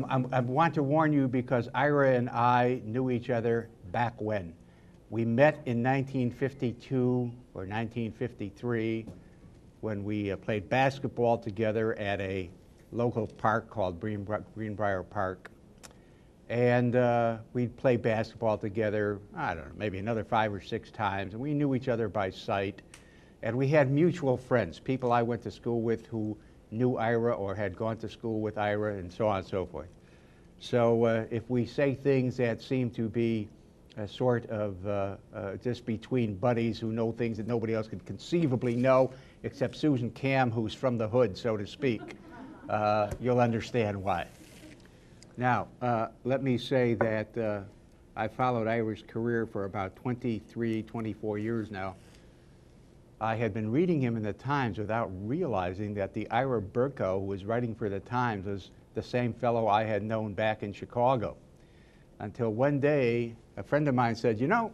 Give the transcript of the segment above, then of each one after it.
I want to warn you because Ira and I knew each other back when. We met in 1952 or 1953 when we played basketball together at a local park called Greenbrier Park. And we'd play basketball together, I don't know, maybe another 5 or 6 times. And we knew each other by sight. And we had mutual friends, people I went to school with who knew Ira or had gone to school with Ira, and so on and so forth. So if we say things that seem to be a sort of just between buddies who know things that nobody else could conceivably know, except Susan Cam, who's from the hood, so to speak, you'll understand why. Now, let me say that I followed Ira's career for about 23, 24 years now. I had been reading him in the Times without realizing that the Ira Berkow who was writing for the Times was the same fellow I had known back in Chicago. Until one day, a friend of mine said, you know,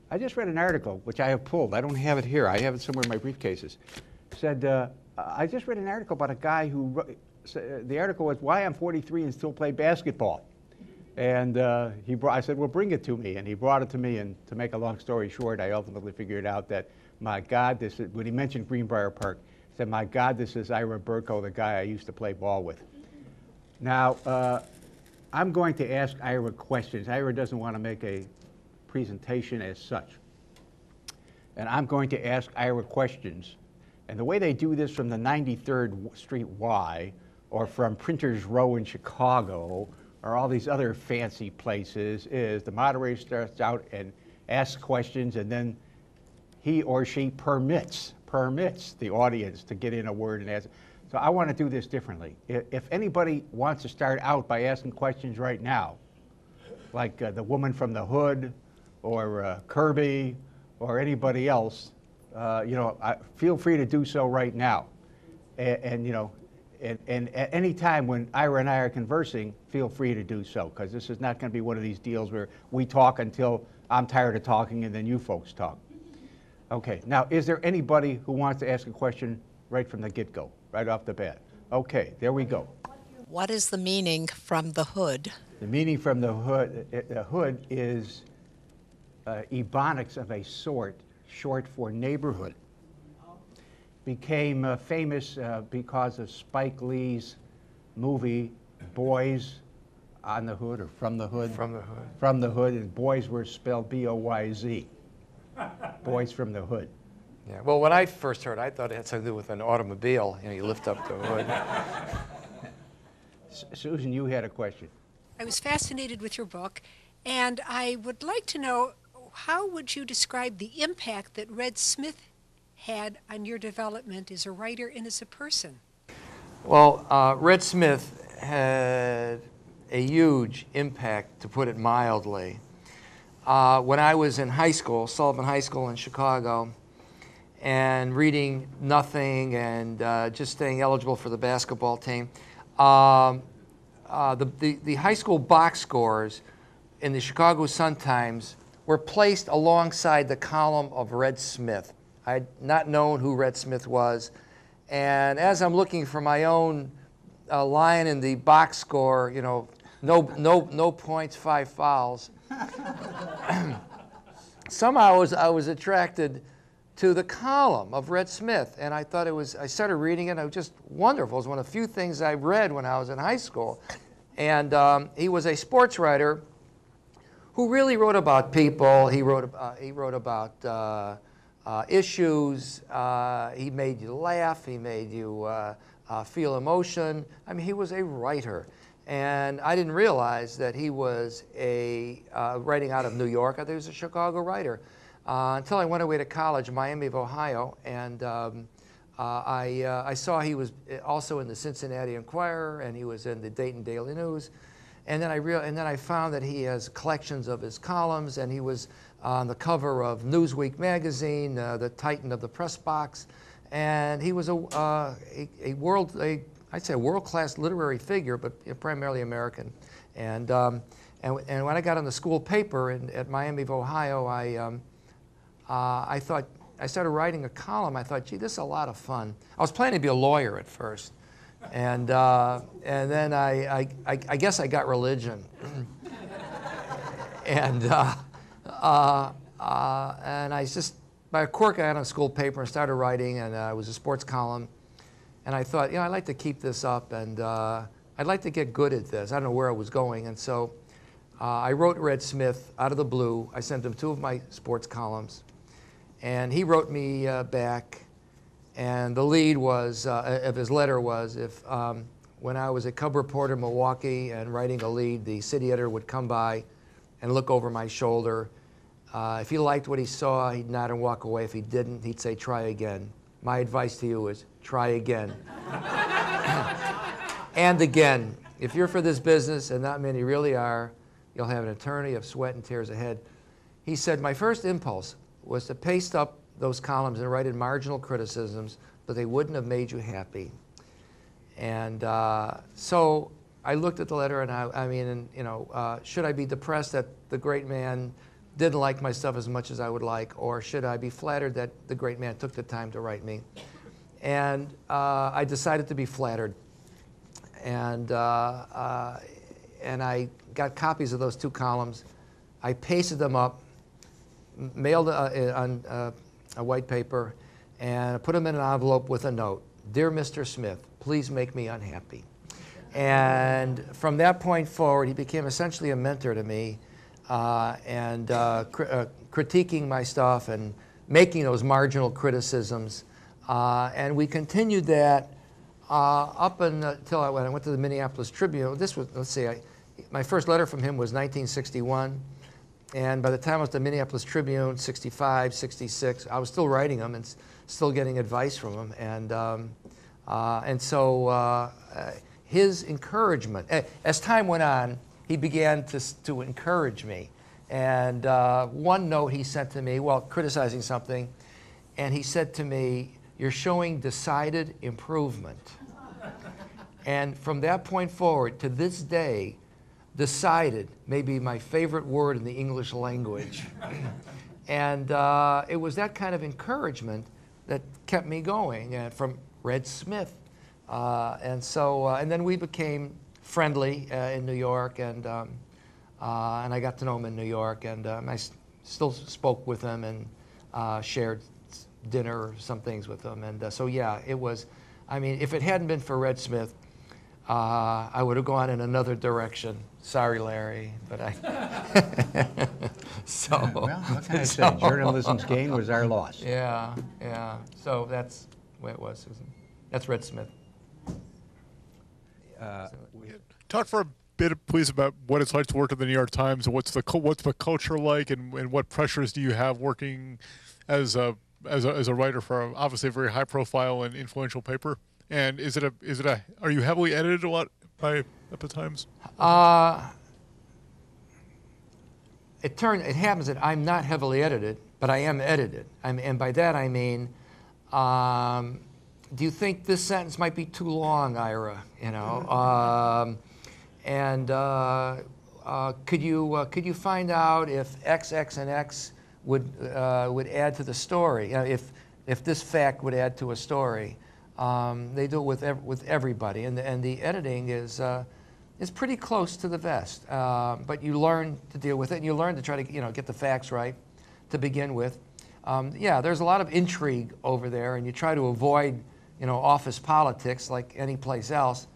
I just read an article, which I have pulled. I don't have it here. I have it somewhere in my briefcases. Said, I just read an article about a guy who, the article was, Why I'm 43 and Still Play Basketball. And I said, well, bring it to me. And he brought it to me, and to make a long story short, I ultimately figured out that, my God, this is, when he mentioned Greenbrier Park, he said, my God, this is Ira Berkow, the guy I used to play ball with. Now, I'm going to ask Ira questions. Ira doesn't want to make a presentation as such. And I'm going to ask Ira questions. And the way they do this from the 93rd Street Y, or from Printers Row in Chicago, or all these other fancy places, is the moderator starts out and asks questions, and then he or she permits the audience to get in a word and ask. So I want to do this differently. If anybody wants to start out by asking questions right now, like the woman from the hood, or Kirby, or anybody else, you know, feel free to do so right now. And you know, and at any time when Ira and I are conversing, feel free to do so, because this is not going to be one of these deals where we talk until I'm tired of talking and then you folks talk. Okay, now is there anybody who wants to ask a question right from the get-go, right off the bat? Okay, there we go. What is the meaning from the hood? The meaning from the hood is Ebonics of a sort, short for neighborhood. Became famous because of Spike Lee's movie Boys on the Hood, or From the Hood? From the Hood. From the Hood, and boys were spelled B-O-Y-Z. Boys from the Hood. Yeah, well, when I first heard, I thought it had something to do with an automobile. You know, you lift up the hood. Susan, you had a question. I was fascinated with your book, and I would like to know, how would you describe the impact that Red Smith had on your development as a writer and as a person? Well, Red Smith had a huge impact, to put it mildly. When I was in high school, Sullivan High School in Chicago, and reading nothing and just staying eligible for the basketball team, the high school box scores in the Chicago Sun-Times were placed alongside the column of Red Smith. I had not known who Red Smith was, and as I'm looking for my own line in the box score, you know, no points, 5 fouls. Somehow I was attracted to the column of Red Smith, and I thought I started reading it, and it was just wonderful. It was one of the few things I read when I was in high school. And he was a sports writer who really wrote about people. He wrote about issues. He made you laugh. He made you feel emotion. I mean, he was a writer. And I didn't realize that he was writing out of New York. I thought he was a Chicago writer until I went away to college, Miami of Ohio, and I saw he was also in the Cincinnati Enquirer, and he was in the Dayton Daily News. And then I found that he has collections of his columns, and he was on the cover of Newsweek magazine, the Titan of the press box, and he was I'd say a world-class literary figure, but primarily American. And when I got on the school paper at Miami of Ohio, I started writing a column. I thought, gee, this is a lot of fun. I was planning to be a lawyer at first, And then I guess I got religion. And I just, by a quirk, I had on a school paper and started writing, and it was a sports column. And I thought, I'd like to keep this up, and I'd like to get good at this. I don't know where I was going. And so I wrote Red Smith out of the blue. I sent him 2 of my sports columns. And he wrote me back. And the lead was, of his letter was, if when I was a cub reporter in Milwaukee and writing a lead, the city editor would come by and look over my shoulder. If he liked what he saw, he'd nod and walk away. If he didn't, he'd say, try again. My advice to you is try again. And again. If you're for this business, and not many really are, you'll have an eternity of sweat and tears ahead. He said, my first impulse was to paste up those columns and write in marginal criticisms, but they wouldn't have made you happy. And so I looked at the letter, and should I be depressed that the great man didn't like my stuff as much as I would like, or should I be flattered that the great man took the time to write me? And I decided to be flattered. And I got copies of those 2 columns. I pasted them up, mailed on a white paper, and I put them in an envelope with a note. Dear Mr. Smith, please make me unhappy. And from that point forward, he became essentially a mentor to me, critiquing my stuff and making those marginal criticisms. And we continued that up until I went to the Minneapolis Tribune. This was, let's see, my first letter from him was 1961. And by the time I was at the Minneapolis Tribune, 65, 66, I was still writing them and still getting advice from him. And so his encouragement, as time went on, he began to encourage me. And one note he sent to me, while criticizing something, and he said to me, you're showing decided improvement. And from that point forward, to this day, decided may be my favorite word in the English language. And it was that kind of encouragement that kept me going, from Red Smith. And then we became friendly in New York, and I got to know him in New York, and I still spoke with him and shared dinner or some things with him. And so yeah, it was, if it hadn't been for Red Smith, I would have gone in another direction. Sorry, Larry, but so. Well, what can I say? Journalism's gain was our loss. Yeah. So that's the way it was, Susan. That's Red Smith. Talk for a bit, please, about what it's like to work at the New York Times, and what's the culture like, and what pressures do you have working as a writer for obviously a very high profile and influential paper? And are you heavily edited a lot at the Times? It happens that I'm not heavily edited, but I am edited. And by that I mean, do you think this sentence might be too long, Ira? Could you find out if X, X, and X would add to the story? If this fact would add to a story. They do it with everybody, and the editing is pretty close to the vest. But you learn to deal with it, and you learn to try to get the facts right to begin with. Yeah, there's a lot of intrigue over there, and you try to avoid office politics like any place else.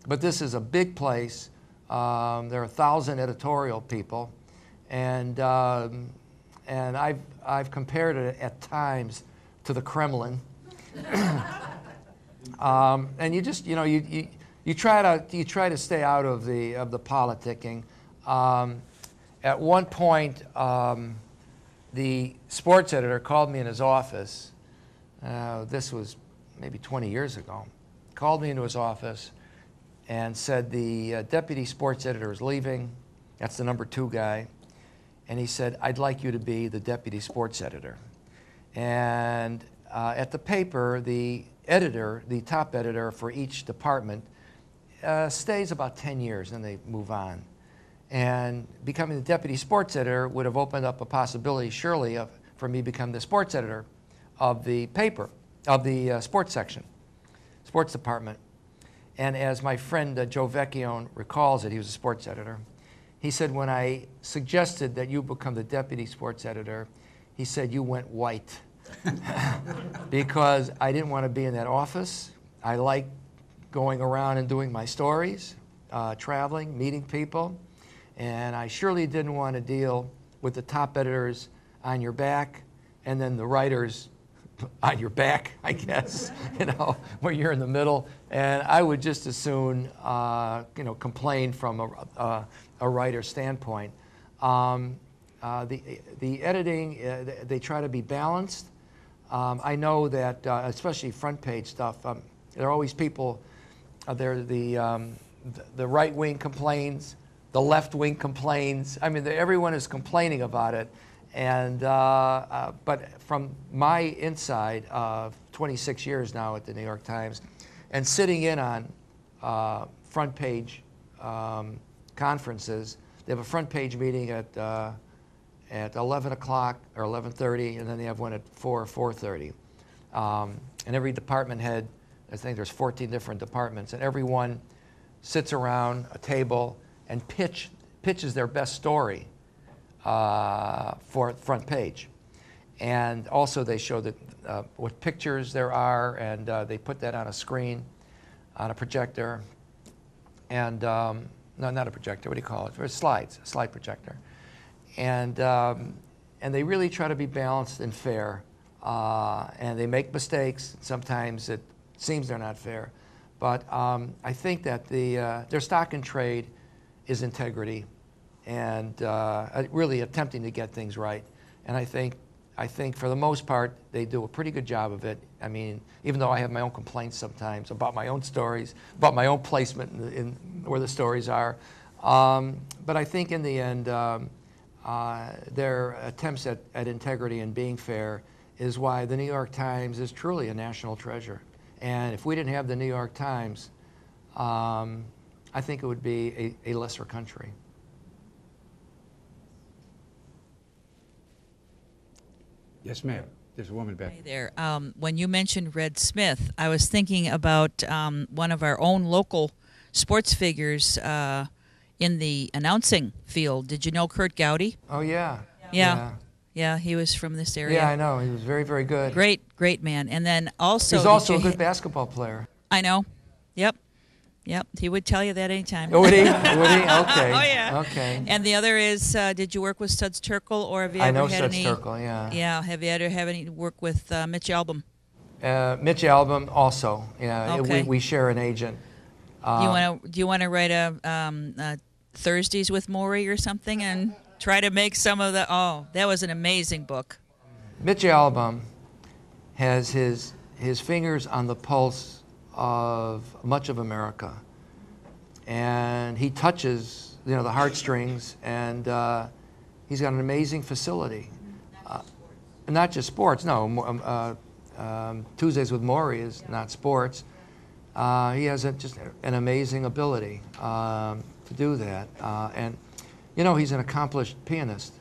But this is a big place. There are 1,000 editorial people, and I've compared it at times to the Kremlin. And you just you try to stay out of the politicking. At one point, the sports editor called me in his office. This was maybe 20 years ago. Called me into his office and said the deputy sports editor is leaving. That's the number 2 guy. And he said, I'd like you to be the deputy sports editor. And at the paper, the editor, the top editor for each department, stays about 10 years, and they move on. And becoming the deputy sports editor would have opened up a possibility, surely, for me to become the sports editor of the paper, of the sports section, sports department. And as my friend Joe Vecchione recalls it, he was a sports editor, he said, when I suggested that you become the deputy sports editor, he said, you went white. Because I didn't want to be in that office. I like going around and doing my stories, traveling, meeting people. And I surely didn't want to deal with the top editors on your back and then the writers on your back, I guess, where you're in the middle. And I would just as soon, complain from a writer's standpoint. The editing, they try to be balanced. I know that, especially front page stuff, there are always people, the right wing complains, the left wing complains. I mean, everyone is complaining about it. And, but from my inside of 26 years now at the New York Times, and sitting in on front page conferences, they have a front page meeting at 11 o'clock or 11:30, and then they have one at 4 or 4:30. And every department head, I think there's 14 different departments, and everyone sits around a table and pitches their best story for front page. And also they show that what pictures there are, and they put that on a screen, on a projector, and no, not a projector, what do you call it? Or slides, a slide projector. And they really try to be balanced and fair. And they make mistakes. Sometimes it seems they're not fair. But I think that their stock in trade is integrity and really attempting to get things right. And I think for the most part, they do a pretty good job of it. I mean, even though I have my own complaints sometimes about my own stories, about my own placement in where the stories are. But I think in the end, their attempts at integrity and being fair is why the New York Times is truly a national treasure. And if we didn't have the New York Times, I think it would be a lesser country. Yes, ma'am. There's a woman back Hey there. When you mentioned Red Smith, I was thinking about one of our own local sports figures in the announcing field. Did you know Kurt Gowdy? Oh, yeah. Yeah, he was from this area. Yeah, I know. He was very, very good. Great man. And then also... He's also a good basketball player. I know. Yep. He would tell you that anytime. Oh, would he? Would he? Okay. Oh, yeah. Okay. And the other is, did you work with Studs Terkel, or have you ever had any... I know Studs Terkel, yeah. Yeah, have you ever had any work with Mitch Albom? Mitch Albom also, yeah. Okay. We share an agent. Do you want to write a Thursdays with Maury or something and try to make some of the... Oh, that was an amazing book. Mitch Albom has his fingers on the pulse of much of America, and he touches the heartstrings, and he's got an amazing facility. Not just sports. No, Tuesdays with Maury is not sports. He has just an amazing ability to do that, and he's an accomplished pianist,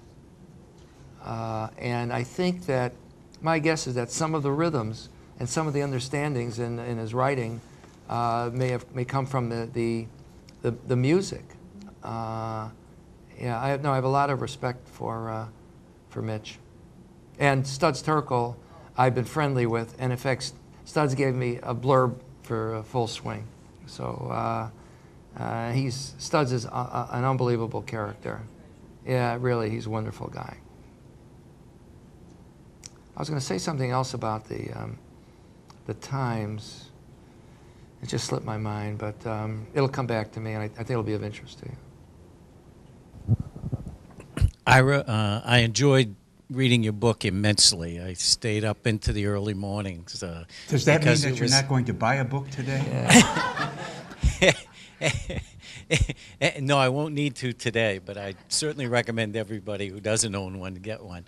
and I think that my guess is that some of the rhythms and some of the understandings in his writing may come from the music. Yeah, I have a lot of respect for Mitch, and Studs Terkel I've been friendly with, and in fact Studs gave me a blurb for Full Swing. So Studs is an unbelievable character. Yeah, really, he's a wonderful guy. I was going to say something else about the Times. It just slipped my mind, but it'll come back to me, and I think it'll be of interest to you. Ira, I enjoyed reading your book immensely. I stayed up into the early mornings. Does that mean that you're not going to buy a book today? Yeah. No, I won't need to today, but I certainly recommend everybody who doesn't own one to get one.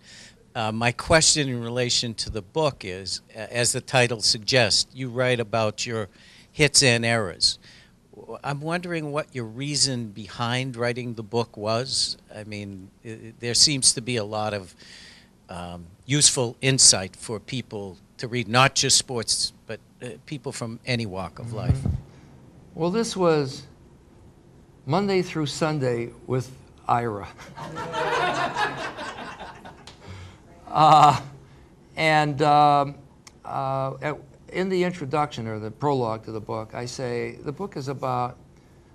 My question in relation to the book is, as the title suggests, you write about your hits and errors. I'm wondering what your reason behind writing the book was. I mean, there seems to be a lot of useful insight for people to read, not just sports, but people from any walk of life. Well, this was Monday through Sunday with Ira. In the introduction or the prologue to the book, I say the book is about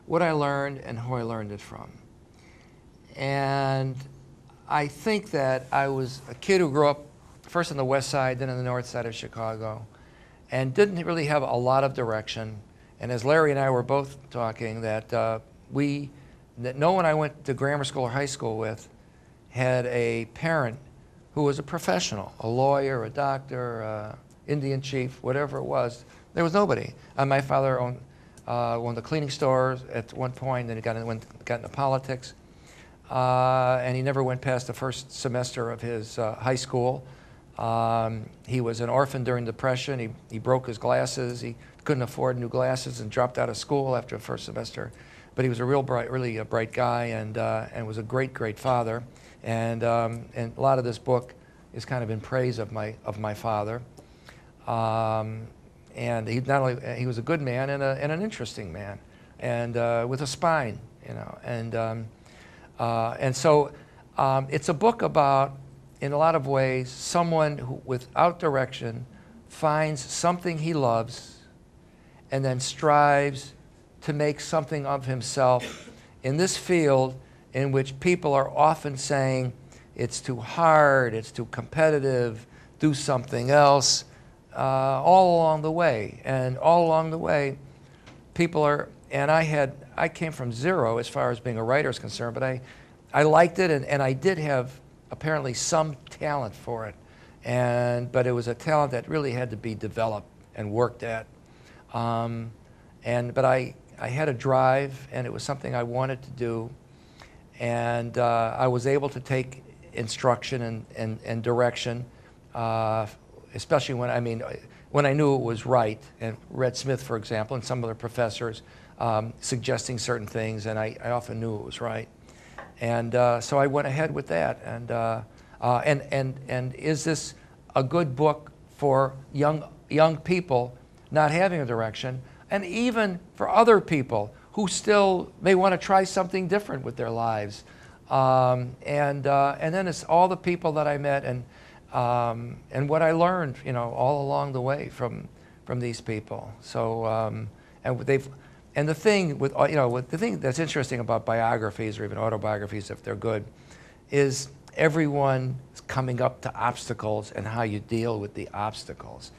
what I learned and who I learned it from. And I think that I was a kid who grew up first on the west side, then on the north side of Chicago, and didn't really have a lot of direction. And as Larry and I were both talking, that no one I went to grammar school or high school with had a parent who was a professional, a lawyer, a doctor, Indian chief, whatever it was. There was nobody. My father owned one of the cleaning stores at one point, then he got into politics. And he never went past the first semester of his high school. He was an orphan during the Depression. He broke his glasses. He couldn't afford new glasses and dropped out of school after the first semester. But he was a really bright guy and was a great father. And a lot of this book is kind of in praise of my father. And he he was a good man and an interesting man, and with a spine, you know. And so it's a book about, in a lot of ways, someone who, without direction, finds something he loves, and then strives to make something of himself in this field in which people are often saying it's too hard, it's too competitive, do something else, all along the way. And all along the way, people are, and I came from zero as far as being a writer is concerned, but I liked it, and I did have apparently some talent for it. But it was a talent that really had to be developed and worked at. But I had a drive, and it was something I wanted to do. And I was able to take instruction and direction, especially when I knew it was right. And Red Smith, for example, and some other professors suggesting certain things, and I often knew it was right. And so I went ahead with that. And is this a good book for young people not having a direction, and even for other people who still may want to try something different with their lives? And then it's all the people that I met and what I learned, you know, all along the way from these people. So and the thing the thing that's interesting about biographies or even autobiographies, if they're good, is everyone is coming up to obstacles and how you deal with the obstacles.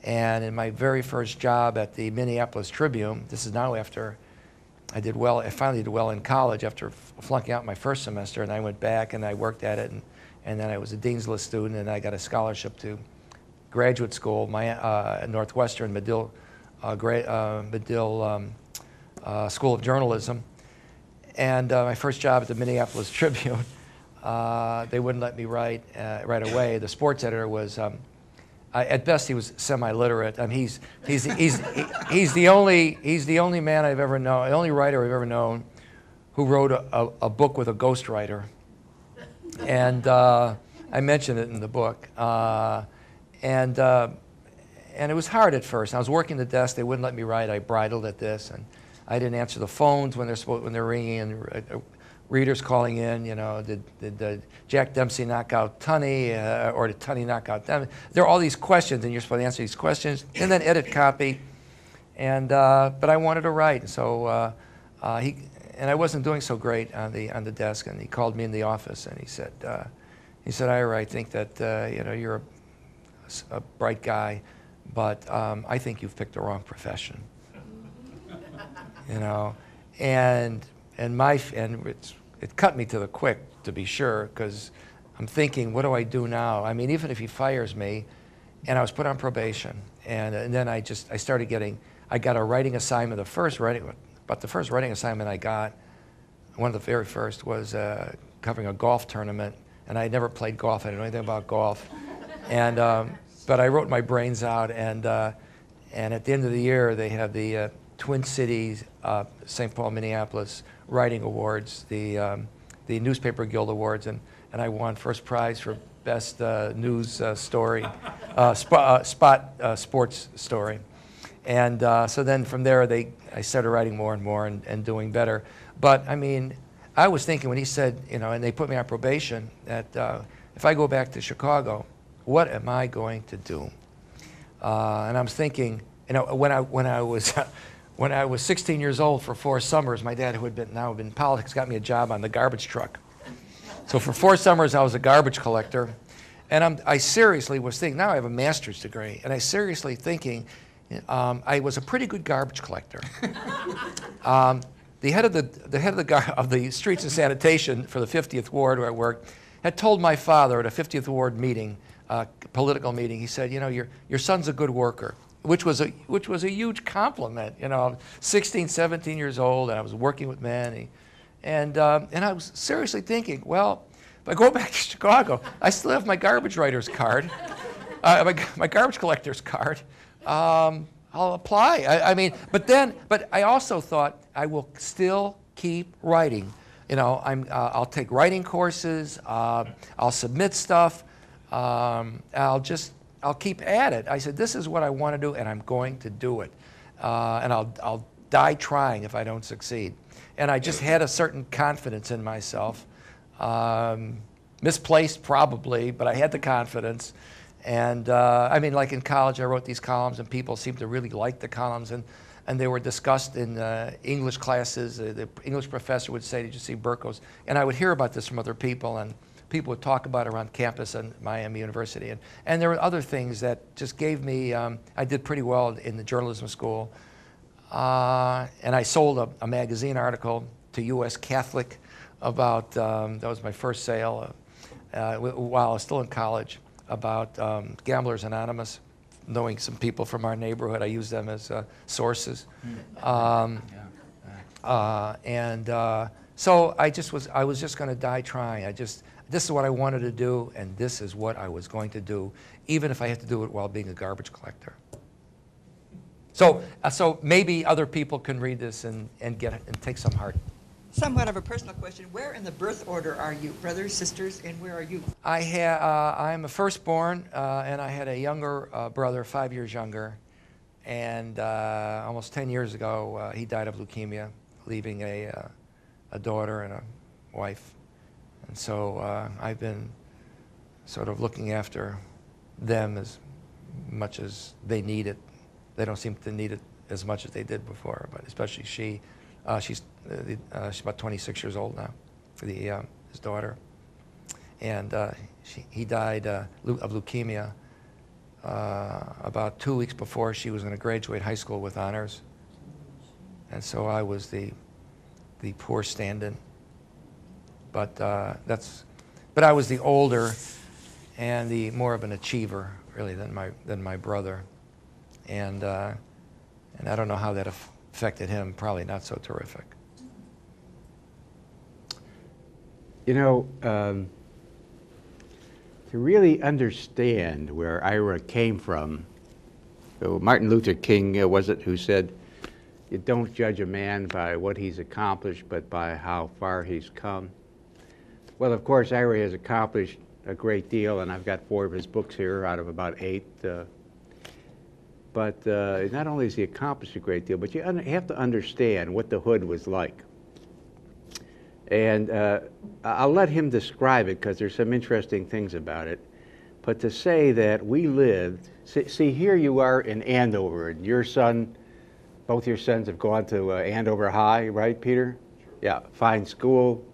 And in my very first job at the Minneapolis Tribune, this is now after I finally did well in college after flunking out my first semester, and I went back and I worked at it, and then I was a Dean's List student, and I got a scholarship to graduate school, at Northwestern Medill School of Journalism. And my first job at the Minneapolis Tribune, they wouldn't let me write right away. The sports editor was, at best, he was semi-literate. I mean, he's the only man I've ever known, the only writer I've ever known, who wrote a book with a ghostwriter. And I mentioned it in the book. And it was hard at first. I was working the desk. They wouldn't let me write. I bridled at this, and I didn't answer the phones when they're ringing and readers calling in. You know, did Jack Dempsey knock out Tunney, or did Tunney knock out Dempsey? There are all these questions, and you're supposed to answer these questions and then edit copy. And but I wanted to write, and so and I wasn't doing so great on the desk. And he called me in the office, and he said, Ira, I think that you know, you're a bright guy, but I think you've picked the wrong profession. You know, and it cut me to the quick, to be sure, because I'm thinking, what do I do now? I mean, even if he fires me, and I was put on probation, and then I got a writing assignment. The first writing assignment I got, one of the very first, was covering a golf tournament, and I had never played golf. I didn't know anything about golf, and but I wrote my brains out, and at the end of the year, they have the Twin Cities, St. Paul, Minneapolis Writing Awards, the Newspaper Guild Awards, and I won first prize for best news story, sports story, And so then from there, I started writing more and more and doing better. But I mean, I was thinking when he said, you know, and they put me on probation, that if I go back to Chicago, what am I going to do? And I was thinking, you know, when I was when I was 16 years old, for 4 summers, my dad, who had now been in politics, got me a job on the garbage truck. So for 4 summers, I was a garbage collector. And I seriously was thinking, now I have a master's degree, and I seriously thinking, I was a pretty good garbage collector. The head of the streets and sanitation for the 50th Ward where I worked had told my father at a 50th Ward meeting, political meeting, he said, you know, your son's a good worker, which was a huge compliment. You know, I'm 16, 17 years old, and I was working with men, and I was seriously thinking, well, if I go back to Chicago, I still have my garbage writer's card, my garbage collector's card. I'll apply. I mean, but I also thought I will still keep writing. You know, I'll take writing courses. I'll submit stuff. I'll keep at it. I said, this is what I want to do, and I'm going to do it. And I'll die trying if I don't succeed. And I just had a certain confidence in myself. Misplaced probably, but I had the confidence. And I mean, like in college, I wrote these columns, and people seemed to really like the columns, and they were discussed in English classes. The English professor would say, did you see Berkow's? And I would hear about this from other people, and people would talk about it around campus at Miami University. And there were other things that just gave me, I did pretty well in the journalism school. And I sold a magazine article to U.S. Catholic about, that was my first sale while I was still in college, about Gamblers Anonymous, knowing some people from our neighborhood. I used them as sources. So I was just going to die trying. This is what I wanted to do, and this is what I was going to do, even if I had to do it while being a garbage collector. So maybe other people can read this and take some heart. Somewhat of a personal question. Where in the birth order are you? Brothers, sisters, and where are you? I'm a firstborn, and I had a younger brother, 5 years younger. And almost 10 years ago, he died of leukemia, leaving a daughter and a wife. And so I've been sort of looking after them as much as they need it. They don't seem to need it as much as they did before, but especially she. She's about 26 years old now, for his daughter. And he died of leukemia about 2 weeks before she was going to graduate high school with honors. And so I was the poor stand-in. But I was the older and the more of an achiever, really, than my brother. And I don't know how that affected him. Probably not so terrific. You know, to really understand where Ira came from, so Martin Luther King was it who said, you don't judge a man by what he's accomplished, but by how far he's come. Well, of course, Ira has accomplished a great deal, and I've got 4 of his books here out of about 8. But not only has he accomplished a great deal, but you have to understand what the hood was like. And I'll let him describe it because there's some interesting things about it. But to say that we lived, see here you are in Andover, and your son, both your sons have gone to Andover High, right, Peter? Yeah, fine school.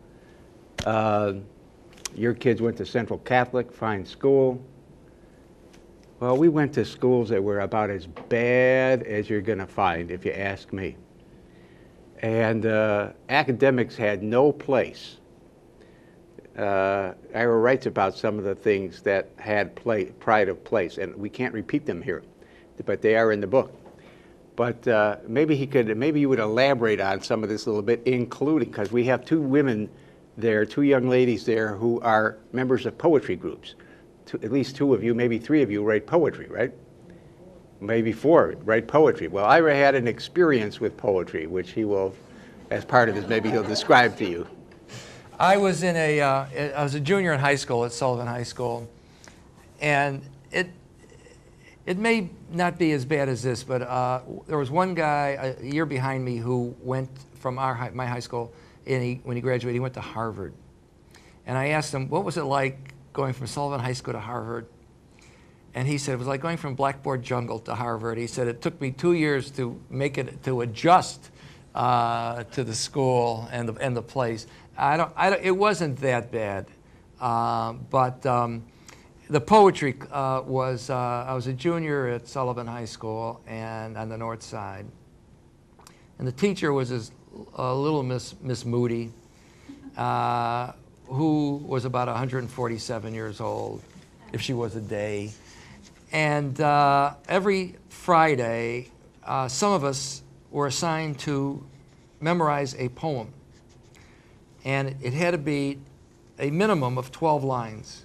Your kids went to Central Catholic, fine school. Well, we went to schools that were about as bad as you're going to find, if you ask me. And academics had no place. Ira writes about some of the things that had pride of place, and we can't repeat them here, but they are in the book. But maybe you would elaborate on some of this a little bit, including, because we have 2 women there, 2 young ladies there who are members of poetry groups. At least 2 of you, maybe 3 of you write poetry, right? Maybe 4 write poetry. Well, Ira had an experience with poetry, which he will, as part of this, maybe he'll describe to you. I was I was a junior in high school at Sullivan High School, and it may not be as bad as this, but there was one guy a year behind me who went from my high school, and when he graduated, he went to Harvard. And I asked him, what was it like going from Sullivan High School to Harvard? And he said, it was like going from blackboard jungle to Harvard. He said, it took me 2 years to adjust to the school and the place. It wasn't that bad. But the poetry I was a junior at Sullivan High School and on the north side. And the teacher was this little Miss Moody, who was about 147 years old, if she was a day. And every Friday, some of us were assigned to memorize a poem. And it had to be a minimum of 12 lines.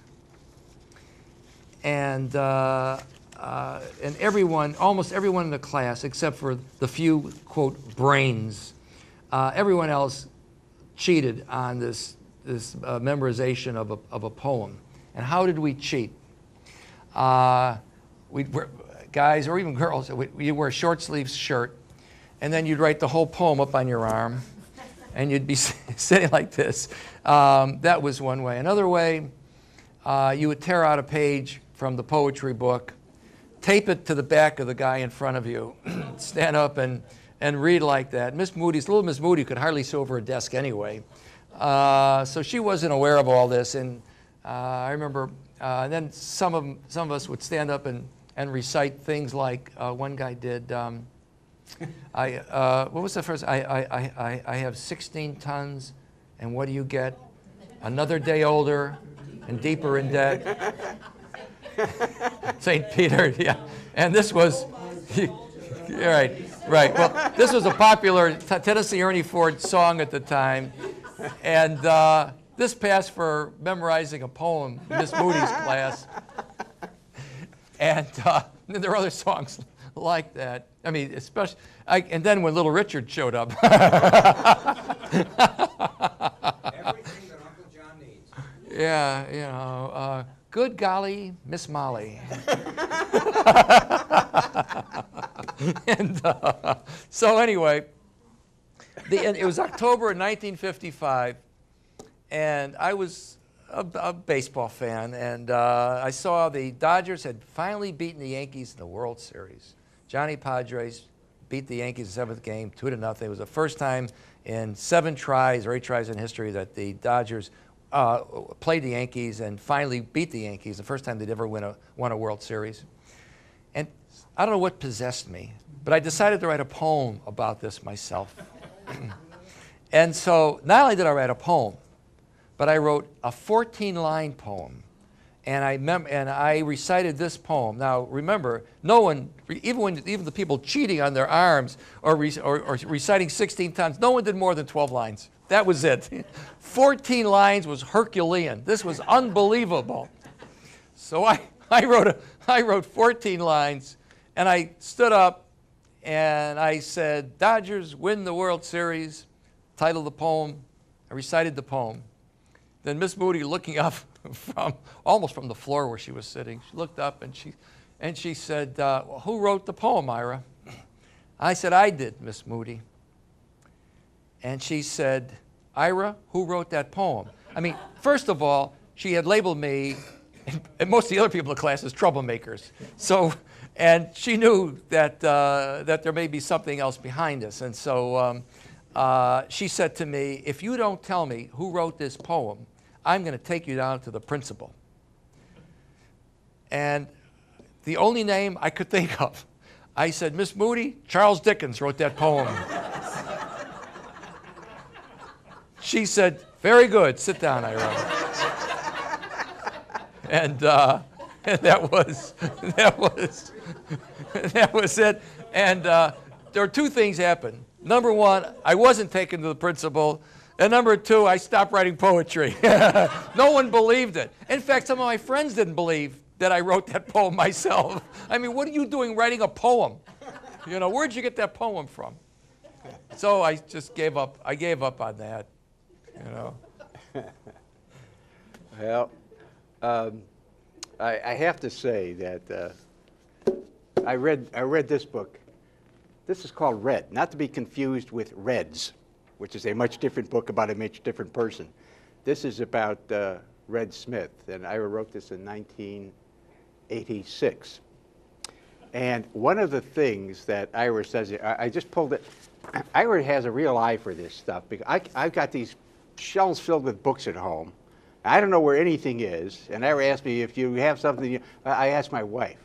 And everyone, almost everyone in the class, except for the few, quote, brains, everyone else cheated on this memorization of a poem. And how did we cheat? Guys, or even girls, you wear a short sleeves shirt, and then you'd write the whole poem up on your arm, and you'd be sitting like this. That was one way. Another way, you would tear out a page from the poetry book, tape it to the back of the guy in front of you, stand up and read like that. Little Miss Moody could hardly see over her desk anyway. So she wasn't aware of all this. And I remember then some of us would stand up and recite things like one guy did, what was the first? I have 16 tons, and what do you get? Another day older and deeper in debt. St. Peter, yeah. And this was, right. Well, this was a popular Tennessee Ernie Ford song at the time. And this passed for memorizing a poem in Miss Moody's class. And there are other songs like that. I mean, especially, and then when Little Richard showed up. Everything that Uncle John needs. Yeah, you know, good golly, Miss Molly. And so anyway, it was October of 1955, and I was a baseball fan, and I saw the Dodgers had finally beaten the Yankees in the World Series. Johnny Padres beat the Yankees in the 7th game, 2-0. It was the first time in 7 tries or 8 tries in history that the Dodgers played the Yankees and finally beat the Yankees, the first time they'd ever won a World Series. And I don't know what possessed me, but I decided to write a poem about this myself. And so not only did I write a poem, but I wrote a 14-line poem, and I recited this poem. Now remember, no one, even the people cheating on their arms or reciting 16 tons, no one did more than 12 lines. That was it. 14 lines was Herculean. This was unbelievable. So I wrote 14 lines, and I stood up and I said, Dodgers win the World Series, title of the poem. I recited the poem. Then Miss Moody, looking up almost from the floor where she was sitting, she looked up and she said, well, who wrote the poem, Ira? I said, I did, Miss Moody. And she said, Ira, who wrote that poem? I mean, first of all, she had labeled me and most of the other people in the class as troublemakers. So, and she knew that there may be something else behind this. And so she said to me, if you don't tell me who wrote this poem, I'm going to take you down to the principal. And the only name I could think of, I said, Miss Moody, Charles Dickens wrote that poem. She said, very good, sit down, Ira. And that was it. And there were 2 things happened. Number 1, I wasn't taken to the principal. And number 2, I stopped writing poetry. No one believed it. In fact, some of my friends didn't believe that I wrote that poem myself. I mean, what are you doing writing a poem? You know, where'd you get that poem from? So I just gave up. I gave up on that, you know. Well, I have to say that I read this book. This is called Red, not to be confused with Reds, which is a much different book about a much different person. This is about Red Smith, and Ira wrote this in 1986. And one of the things that Ira says, I just pulled it. Ira has a real eye for this stuff, because I've got these shelves filled with books at home. I don't know where anything is, and Ira asked me if you have something. I asked my wife,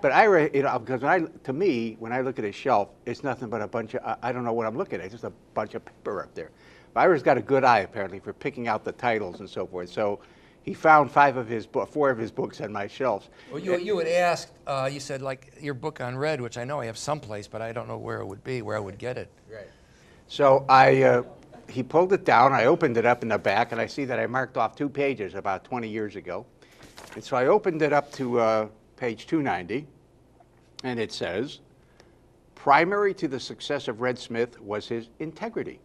but Ira, because to me, when I look at a shelf, it's nothing but a bunch of, I don't know what I'm looking at, it's just a bunch of paper up there. But Ira's got a good eye apparently for picking out the titles and so forth. So he found four of his books on my shelves. Well, you had asked, you said like your book on Red, which I know I have someplace, but I don't know where it would be, where I would get it. Right. So he pulled it down. I opened it up in the back, and I see that I marked off 2 pages about 20 years ago. And so I opened it up to page 290, and it says, primary to the success of Red Smith was his integrity.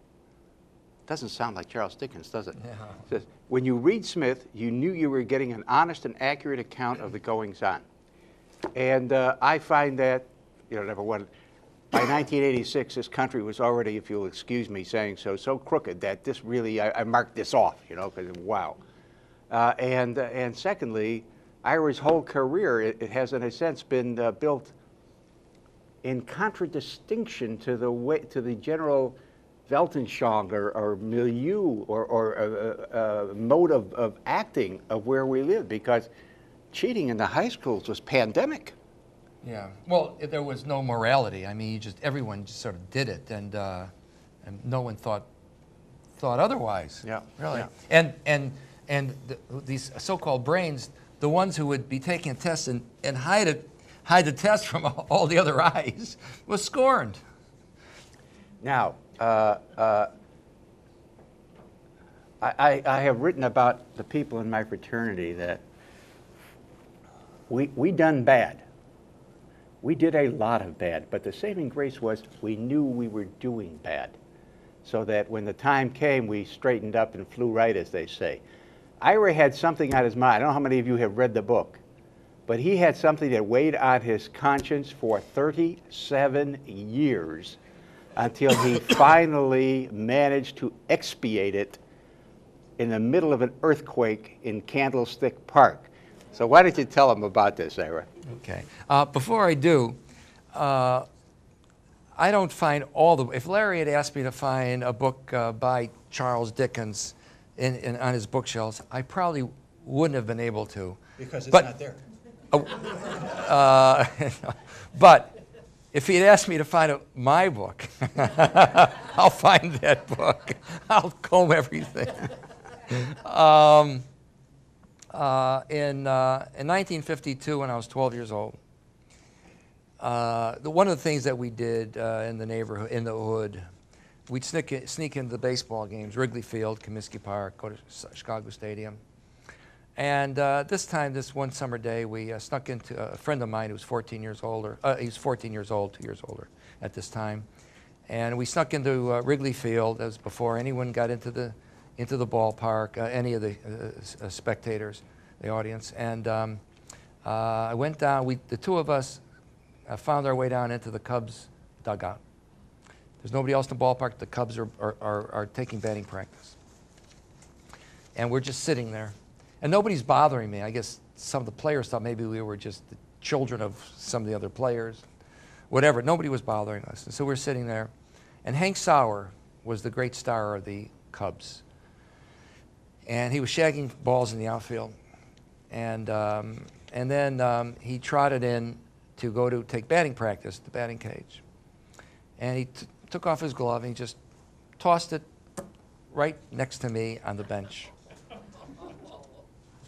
Doesn't sound like Charles Dickens, does it? Yeah. It says, when you read Smith, you knew you were getting an honest and accurate account of the goings-on. And I find that, number one, by 1986, this country was already, if you'll excuse me saying so crooked that this really, I marked this off, because wow. And secondly, Ira's whole career, it has in a sense been built in contradistinction to the general Weltanschauung or milieu or mode of acting of where we live, because cheating in the high schools was pandemic. Yeah. Well, there was no morality. I mean, everyone just sort of did it, and no one thought otherwise. Yeah. Really. Yeah. And these so-called brains, the ones who would be taking a test and hide the test from all the other eyes, was scorned. Now, I have written about the people in my fraternity that we done bad. We did a lot of bad, but the saving grace was we knew we were doing bad, so that when the time came, we straightened up and flew right, as they say. Ira had something on his mind. I don't know how many of you have read the book, but he had something that weighed on his conscience for 37 years until he finally managed to expiate it in the middle of an earthquake in Candlestick Park. So why don't you tell him about this, Ira? Okay. Before I do, I don't find if Larry had asked me to find a book by Charles Dickens on his bookshelves, I probably wouldn't have been able to. Because it's not there. But if he had asked me to find my book, I'll find that book. I'll comb everything. In 1952, when I was 12 years old, one of the things that we did in the neighborhood, in the hood, we'd sneak into the baseball games, Wrigley Field, Comiskey Park, go to Chicago Stadium. And this one summer day, we snuck into a friend of mine who was 14 years older. He was 14 years old, 2 years older at this time. And we snuck into Wrigley Field. That was before anyone got into the ballpark, any of the spectators, the audience. And I went down, the two of us found our way down into the Cubs dugout. There's nobody else in the ballpark. The Cubs are taking batting practice. And we're just sitting there. And nobody's bothering me. I guess some of the players thought maybe we were just the children of some of the other players. Whatever, nobody was bothering us. And so we're sitting there. And Hank Sauer was the great star of the Cubs. And he was shagging balls in the outfield. And then he trotted in to go to take batting practice at the batting cage. And he took off his glove and he just tossed it right next to me on the bench.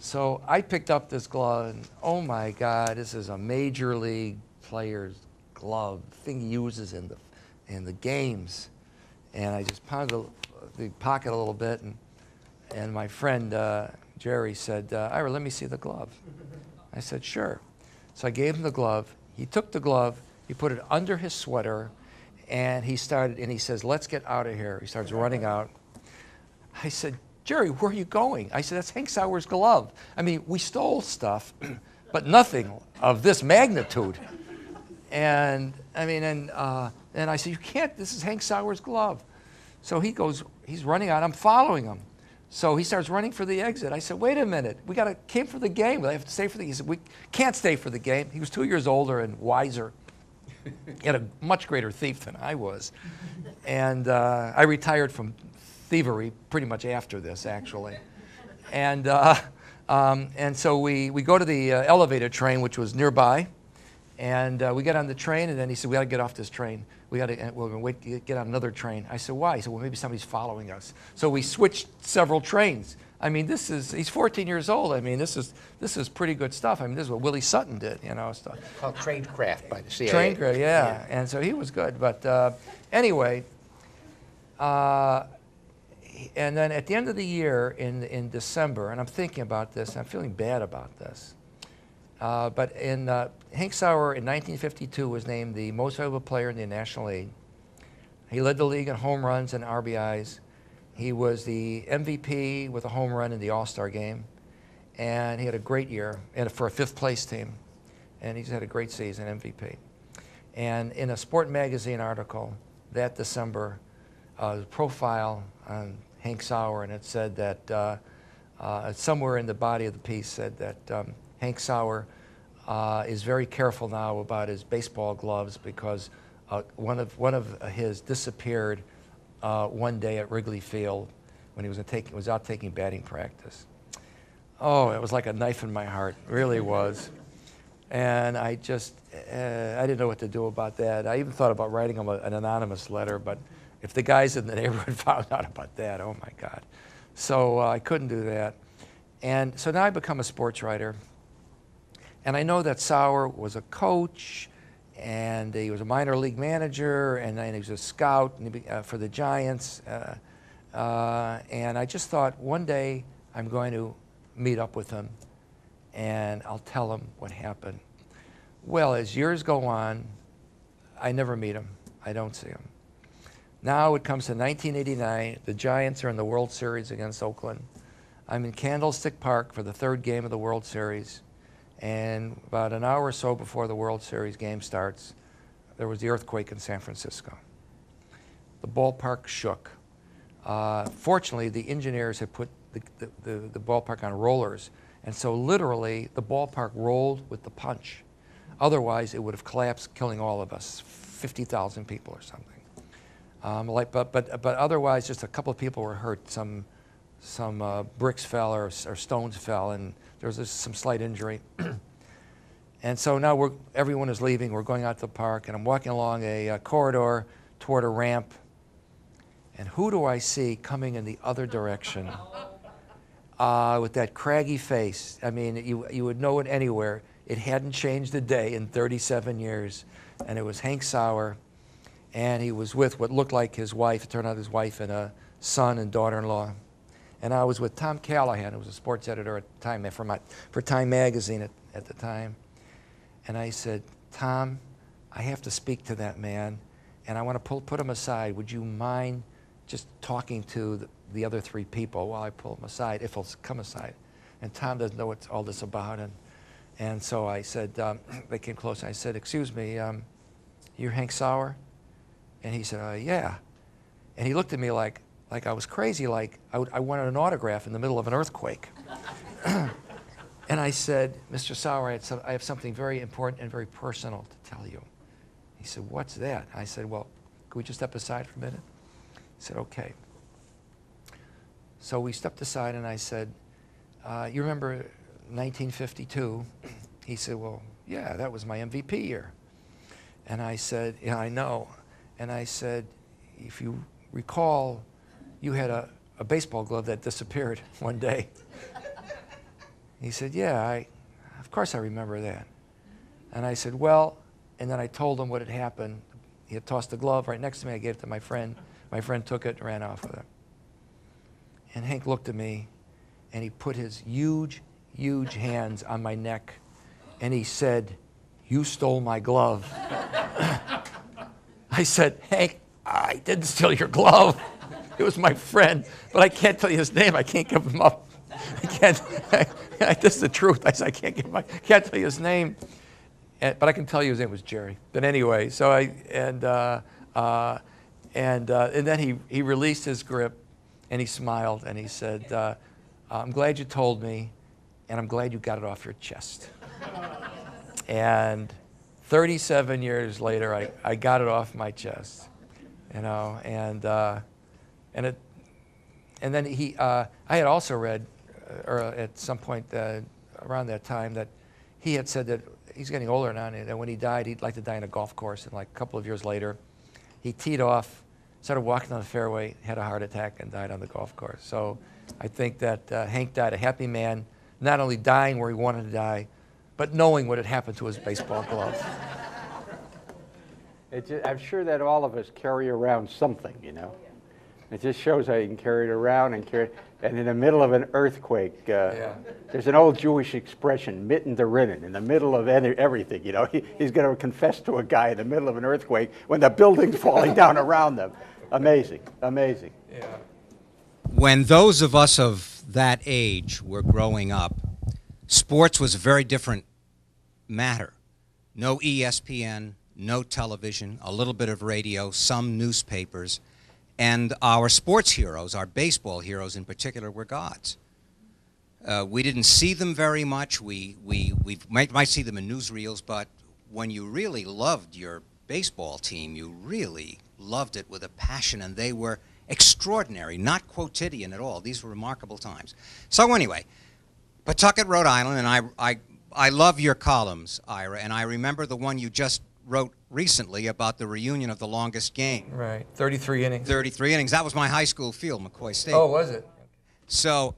So I picked up this glove and, oh my God, this is a major league player's glove, thing he uses in the games. And I just pounded the pocket a little bit, and my friend Jerry said, Ira, let me see the glove. I said, sure. So I gave him the glove. He took the glove, he put it under his sweater, and he says, let's get out of here. He starts running out. I said, Jerry, where are you going? I said, that's Hank Sauer's glove. I mean, we stole stuff, but nothing of this magnitude. And I mean, and I said, you can't, this is Hank Sauer's glove. So he goes, he's running out, I'm following him. So he starts running for the exit. I said, wait a minute, came for the game. We have to stay for the game. He said, we can't stay for the game. He was 2 years older and wiser. He had a much greater thief than I was. And I retired from thievery pretty much after this, actually. And so we go to the elevator train, which was nearby. And we get on the train, and then he said, we got to get off this train. We're going to wait, get on another train. I said, why? He said, well, maybe somebody's following us. So we switched several trains. I mean, he's 14 years old. I mean, this is pretty good stuff. I mean, this is what Willie Sutton did, you know. Stuff. Called tradecraft by the CIA. Tradecraft, yeah. And so he was good. But anyway, and then at the end of the year in December, and I'm thinking about this, and I'm feeling bad about this, but Hank Sauer in 1952 was named the most valuable player in the National League. He led the league in home runs and RBIs. He was the MVP with a home run in the All-Star game, and he had a great year for a fifth-place team, and he's had a great season, MVP. And in a Sport Magazine article that December, a profile on Hank Sauer, and it said that somewhere in the body of the piece said that Hank Sauer is very careful now about his baseball gloves because one of his disappeared one day at Wrigley Field when he was out taking batting practice. Oh, it was like a knife in my heart, it really was. And I just, I didn't know what to do about that. I even thought about writing him an anonymous letter, but if the guys in the neighborhood found out about that, oh my God. So I couldn't do that. And so now I become a sports writer. And I know that Sauer was a coach, and he was a minor league manager, and then he was a scout for the Giants. And I just thought one day I'm going to meet up with him, and I'll tell him what happened. Well, as years go on, I never meet him. I don't see him. Now it comes to 1989. The Giants are in the World Series against Oakland. I'm in Candlestick Park for the third game of the World Series. And about an hour or so before the World Series game starts, there was the earthquake in San Francisco. The ballpark shook. Fortunately, the engineers had put the ballpark on rollers, and so literally the ballpark rolled with the punch. Otherwise, it would have collapsed, killing all of us, 50,000 people or something. But otherwise, just a couple of people were hurt. Some bricks fell or stones fell, and there was just some slight injury. And so now everyone is leaving. We're going out to the park, and I'm walking along a corridor toward a ramp. And who do I see coming in the other direction with that craggy face? I mean, you would know it anywhere. It hadn't changed a day in 37 years. And it was Hank Sauer, and he was with what looked like his wife. It turned out his wife and a son and daughter-in-law. And I was with Tom Callahan, who was a sports editor at the time, for Time Magazine at the time. And I said, Tom, I have to speak to that man, and I want to put him aside. Would you mind just talking to the other three people while I pull him aside, if he'll come aside? And Tom doesn't know what all this about. And so I said, they came close, and I said, excuse me, you're Hank Sauer? And he said, yeah. And he looked at me like I was crazy, like I wanted an autograph in the middle of an earthquake. And I said, Mr. Sauer, I have something very important and very personal to tell you. He said, what's that? I said, well, could we just step aside for a minute? He said, okay. So we stepped aside, and I said, you remember 1952? He said, well, yeah, that was my MVP year. And I said, yeah, I know. And I said, if you recall, you had a baseball glove that disappeared one day. He said, yeah, of course I remember that. And I said, well, and then I told him what had happened. He had tossed the glove right next to me. I gave it to my friend. My friend took it and ran off with it. And Hank looked at me, and he put his huge, huge hands on my neck, and he said, you stole my glove. I said, Hank, I didn't steal your glove. It was my friend, but I can't tell you his name. I can't give him up. I can't. This is the truth. I said, I can't tell you his name. but I can tell you his name was Jerry. But anyway, so and then he released his grip, and he smiled, and he said, "I'm glad you told me, and I'm glad you got it off your chest." And 37 years later, I got it off my chest, you know, and then I had also read, or at some point around that time, that he had said that he's getting older now, and when he died, he'd like to die on a golf course. And like a couple of years later, he teed off, started walking on the fairway, had a heart attack, and died on the golf course. So I think that Hank died a happy man, not only dying where he wanted to die, but knowing what had happened to his baseball glove. I'm sure that all of us carry around something, you know. It just shows how you can carry it around and carry it. And in the middle of an earthquake, there's an old Jewish expression, mitten to rinnen, in the middle of everything, you know. He's going to confess to a guy in the middle of an earthquake when the building's falling down around them. Amazing, amazing. Yeah. When those of us of that age were growing up, sports was a very different matter. No ESPN, no television, a little bit of radio, some newspapers. And our sports heroes, our baseball heroes in particular, were gods. We didn't see them very much. We might see them in newsreels, but when you really loved your baseball team, you really loved it with a passion, and they were extraordinary, not quotidian at all. These were remarkable times. So anyway, Pawtucket, Rhode Island, and I love your columns, Ira, and I remember the one you just wrote recently about the reunion of the longest game. Right, 33 innings. 33 innings. That was my high school field, McCoy State. Oh, was it? So,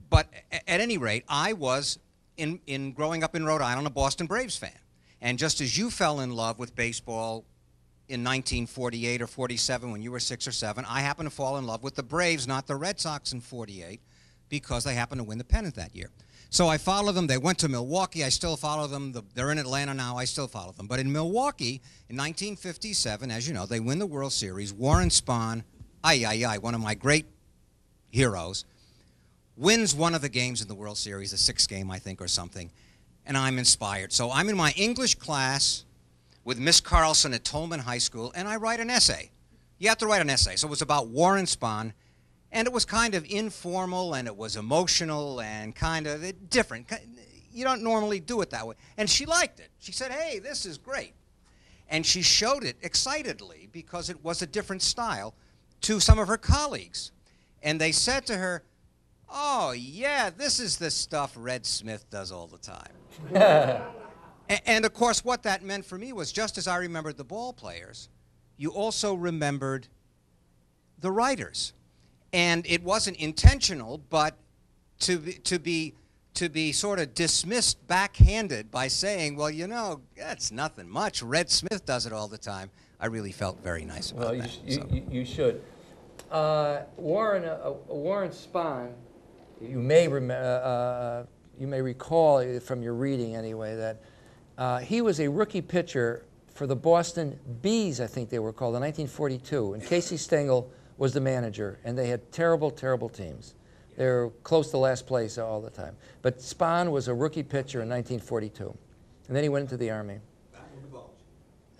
but at any rate, I was, in growing up in Rhode Island, a Boston Braves fan. And just as you fell in love with baseball in 1948 or 47 when you were 6 or 7, I happened to fall in love with the Braves, not the Red Sox in 48, because they happened to win the pennant that year. So I followed them. They went to Milwaukee. I still follow them. They're in Atlanta now. I still follow them. But in Milwaukee, in 1957, as you know, they win the World Series. Warren Spahn, one of my great heroes, wins one of the games in the World Series, the 6th game, I think, or something, and I'm inspired. So I'm in my English class with Miss Carlson at Tolman High School, and I write an essay. You have to write an essay. So it was about Warren Spahn. And it was kind of informal, and it was emotional, and kind of different. You don't normally do it that way. And she liked it. She said, "Hey, this is great." And she showed it excitedly, because it was a different style, to some of her colleagues. And they said to her, "Oh, yeah, this is the stuff Red Smith does all the time." And, of course, what that meant for me was, just as I remembered the ball players, you also remembered the writers. And it wasn't intentional, but to be sort of dismissed backhanded by saying, "Well, you know, that's nothing much. Red Smith does it all the time." I really felt very nice about that. You should. Warren Spahn, you may recall from your reading anyway that he was a rookie pitcher for the Boston Bees, I think they were called, in 1942, and Casey Stengel was the manager, and they had terrible, terrible teams. They were close to last place all the time. But Spahn was a rookie pitcher in 1942, and then he went into the Army.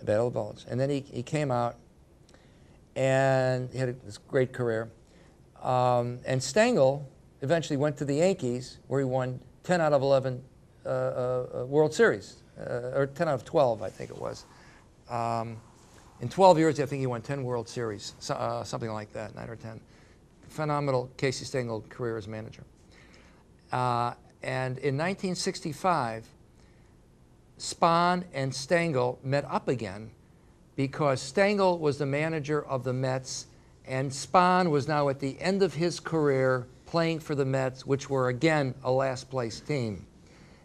Battle of the Bulge. And then he came out, and he had this great career. And Stengel eventually went to the Yankees, where he won 10 out of 11 World Series, or 10 out of 12, I think it was. In 12 years, I think he won 10 World Series, something like that, 9 or 10. Phenomenal Casey Stengel career as manager. And in 1965, Spahn and Stengel met up again, because Stengel was the manager of the Mets, and Spahn was now at the end of his career playing for the Mets, which were, again, a last-place team.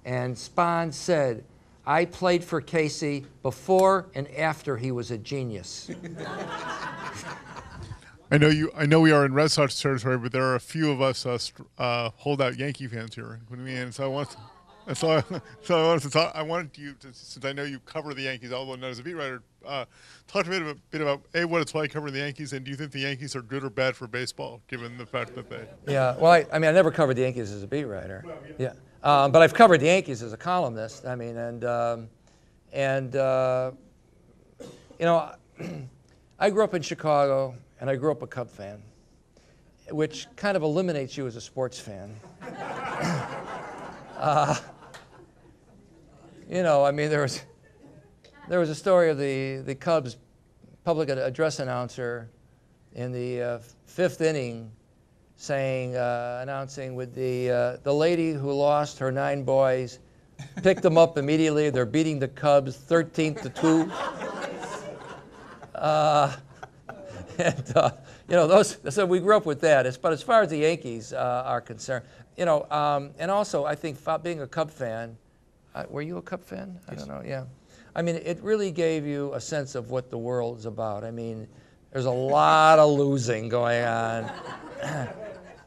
And Spahn said, "I played for Casey before and after he was a genius." I know we are in Red Sox territory, but there are a few of us holdout Yankee fans here. And so I wanted to talk. I wanted you to, since I know you cover the Yankees, although not as a beat writer, talk a bit about what it's like covering the Yankees, and do you think the Yankees are good or bad for baseball, given the fact that they? Yeah. Well, I mean, I never covered the Yankees as a beat writer. Well, yeah. But I've covered the Yankees as a columnist. I mean, and you know, I grew up in Chicago, and I grew up a Cub fan, which kind of eliminates you as a sports fan. You know, I mean, there was a story of the Cubs public address announcer in the fifth inning saying, announcing with the lady who lost her 9 boys, picked them up immediately. They're beating the Cubs 13-2. You know, so we grew up with that. But as far as the Yankees are concerned, you know, and also I think being a Cub fan, were you a Cub fan? I don't know, yeah. I mean, it really gave you a sense of what the world is about. I mean, there's a lot of losing going on.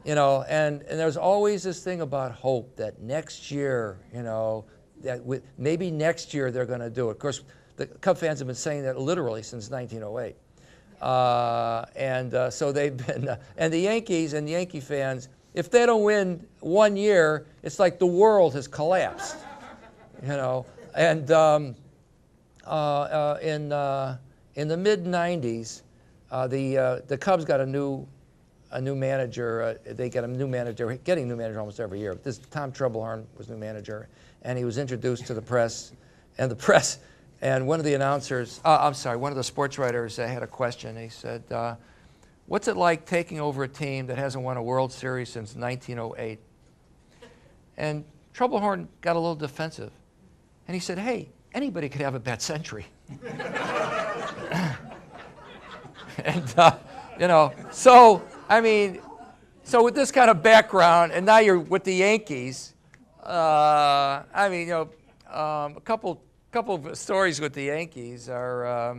You know, and there's always this thing about hope that next year, you know, that maybe next year they're going to do it. Of course, the Cub fans have been saying that literally since 1908. So they've been, and the Yankees and the Yankee fans, if they don't win one year, it's like the world has collapsed, you know. And in the mid-90s, the Cubs got a new manager. They get a new manager, getting a new manager almost every year. This Tom Troublehorn was new manager, and he was introduced to the press, and one of the announcers, one of the sports writers had a question. He said, what's it like taking over a team that hasn't won a World Series since 1908? And Troublehorn got a little defensive, and he said, hey, anybody could have a bad century. And, you know, so, I mean, so with this kind of background, and now you're with the Yankees, I mean, you know, a couple of stories with the Yankees are, I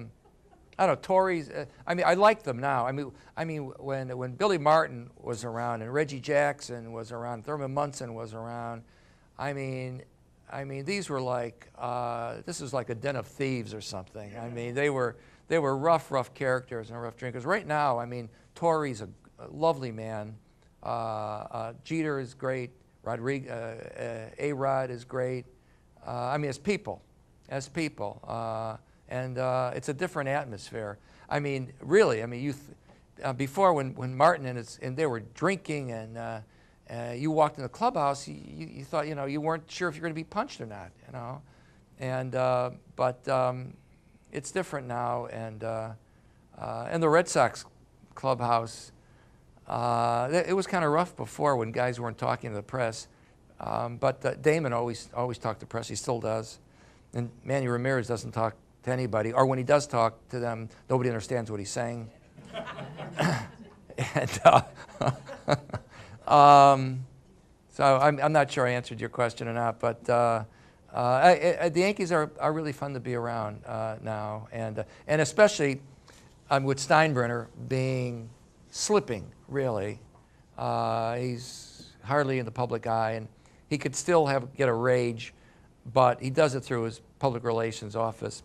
don't know, Tories. I mean, I like them now. I mean, when Billy Martin was around and Reggie Jackson was around, Thurman Munson was around. I mean, these were like, this was like a den of thieves or something. I mean, they were rough characters and rough drinkers. Right now, I mean, Torrey's a lovely man. Jeter is great. A-Rod is great. I mean, as people. And it's a different atmosphere. I mean, really, I mean, before when Martin and they were drinking and you walked in the clubhouse, you thought, you know, you weren't sure if you're going to be punched or not, you know. And but it's different now, and the Red Sox clubhouse, it was kind of rough before when guys weren't talking to the press. But Damon always talked to the press. He still does. And Manny Ramirez doesn't talk to anybody, or when he does talk to them, nobody understands what he's saying. And, so I'm not sure I answered your question or not, but the Yankees are really fun to be around now, and especially with Steinbrenner slipping, really. He's hardly in the public eye, and he could still get a rage, but he does it through his public relations office.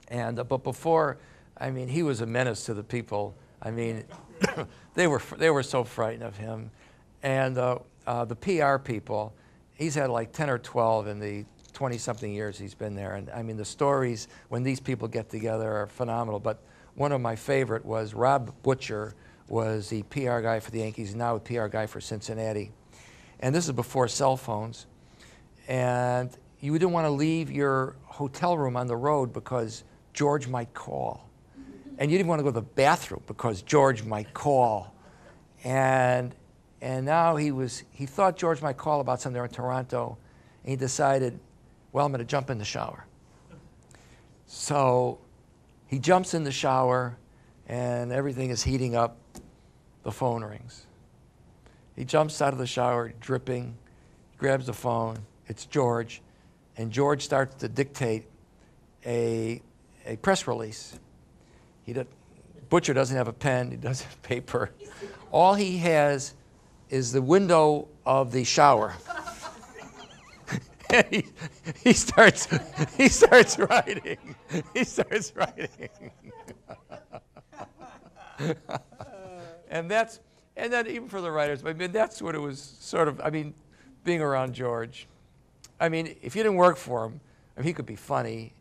And but before, I mean, he was a menace to the people. I mean, they were so frightened of him. And the PR people, he's had like 10 or 12 in the 20-something years he's been there. And I mean, the stories when these people get together are phenomenal. But one of my favorite was Rob Butcher was the PR guy for the Yankees, now a PR guy for Cincinnati. And this is before cell phones. And you didn't want to leave your hotel room on the road because George might call. And you didn't want to go to the bathroom because George might call. And now he thought George might call about something there in Toronto, and he decided, well, I'm going to jump in the shower. So he jumps in the shower, and everything is heating up. The phone rings. He jumps out of the shower, dripping, grabs the phone. It's George, and George starts to dictate a press release. Butcher doesn't have a pen. He doesn't have paper. All he has is the window of the shower. he starts writing. He starts writing. And then even for the writers, I mean, that's what it was sort of, I mean, being around George. I mean, if you didn't work for him, I mean, he could be funny.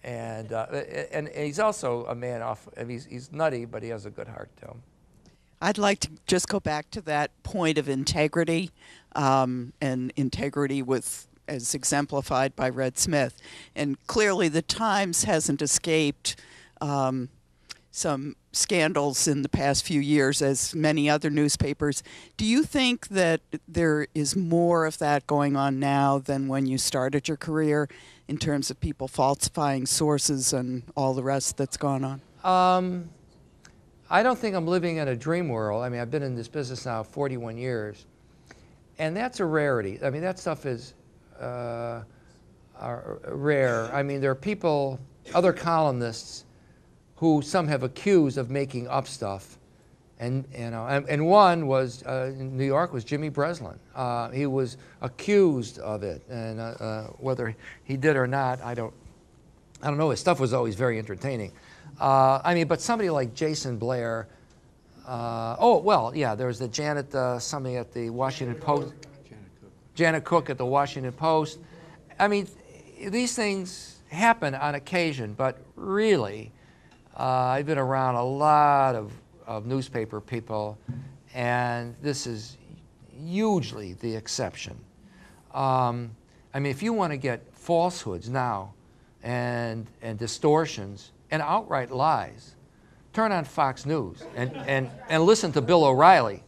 And he's also a man off. I mean, he's nutty, but he has a good heart to him. I'd like to just go back to that point of integrity, and integrity as exemplified by Red Smith. And clearly the Times hasn't escaped some scandals in the past few years, as many other newspapers. Do you think that there is more of that going on now than when you started your career, in terms of people falsifying sources and all the rest that's gone on? I don't think I'm living in a dream world. I mean, I've been in this business now 41 years, and that's a rarity. I mean, that stuff is rare. I mean, there are people, other columnists, who some have accused of making up stuff, and one was in New York was Jimmy Breslin. He was accused of it, and whether he did or not, I don't know. His stuff was always very entertaining. I mean, but somebody like Jason Blair. Oh well, yeah. There was the Janet somebody at the Washington Post. Janet Cook at the Washington Post. I mean, these things happen on occasion, but really. I've been around a lot of newspaper people, and this is hugely the exception. I mean, if you want to get falsehoods now and distortions and outright lies, turn on Fox News and listen to Bill O'Reilly.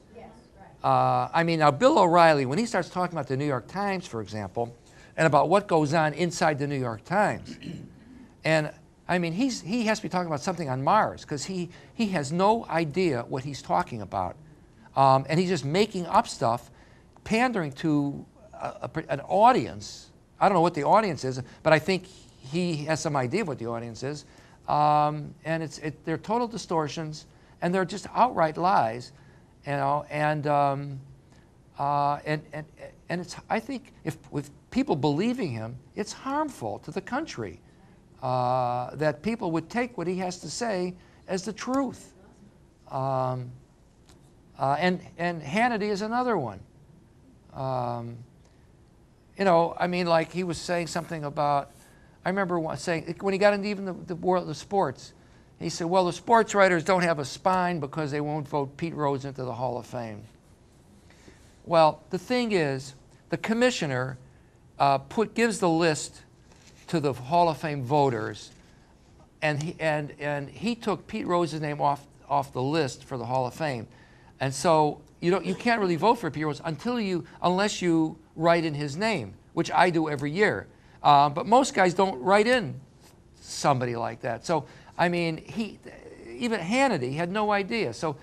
I mean, now Bill O'Reilly, when he starts talking about the New York Times, for example, and about what goes on inside the New York Times, and I mean, he has to be talking about something on Mars, because he has no idea what he's talking about. And he's just making up stuff, pandering to an audience. I don't know what the audience is, but I think he has some idea of what the audience is. And they're total distortions, and they're just outright lies, you know. And it's, I think, if with people believing him, it's harmful to the country. That people would take what he has to say as the truth. And Hannity is another one. You know, I mean, like he was saying something about, I remember saying, when he got into even the world of sports, he said, well, the sports writers don't have a spine because they won't vote Pete Rose into the Hall of Fame. Well, the thing is, the commissioner gives the list to the Hall of Fame voters, and he took Pete Rose's name off the list for the Hall of Fame, and so you can't really vote for Pete Rose unless you write in his name, which I do every year, but most guys don't write in somebody like that. So I mean, even Hannity had no idea. So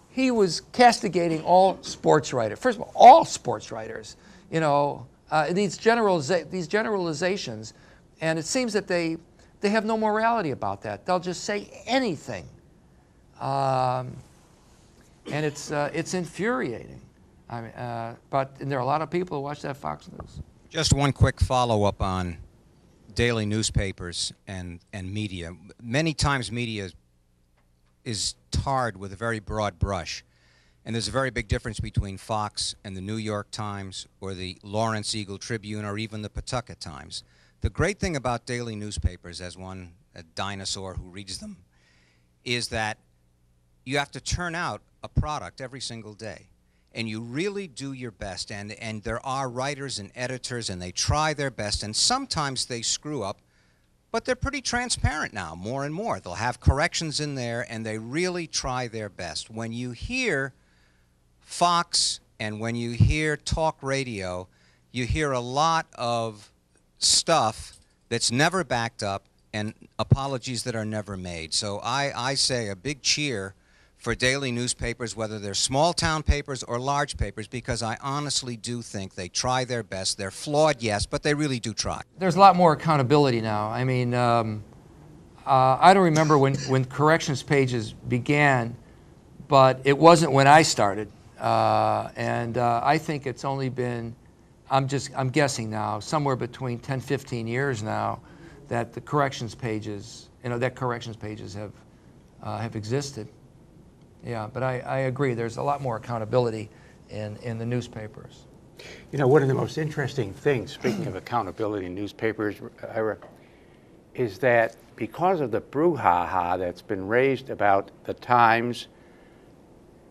he was castigating all sports writers. First of all sports writers, you know, these generalizations. And it seems that they have no morality about that. They'll just say anything, and it's infuriating. I mean, but there are a lot of people who watch that Fox News. Just one quick follow-up on daily newspapers and media. Many times media is tarred with a very broad brush, and there's a very big difference between Fox and the New York Times or the Lawrence Eagle Tribune or even the Pawtucket Times. The great thing about daily newspapers, as a dinosaur who reads them, is that you have to turn out a product every single day. And you really do your best. And there are writers and editors, and they try their best. And sometimes they screw up, but they're pretty transparent now, more and more. They'll have corrections in there, and they really try their best. When you hear Fox and when you hear talk radio, you hear a lot of stuff that's never backed up and apologies that are never made. So I say a big cheer for daily newspapers, whether they're small town papers or large papers, because I honestly do think they try their best. They're flawed, yes, but they really do try. There's a lot more accountability now. I mean, I don't remember when corrections pages began, but it wasn't when I started. I think it's only been, I'm guessing now, somewhere between 10, 15 years now, that the corrections pages, have existed. Yeah, but I agree. There's a lot more accountability in the newspapers. You know, one of the most interesting things, speaking of accountability in newspapers, Ira, is that because of the brouhaha that's been raised about the Times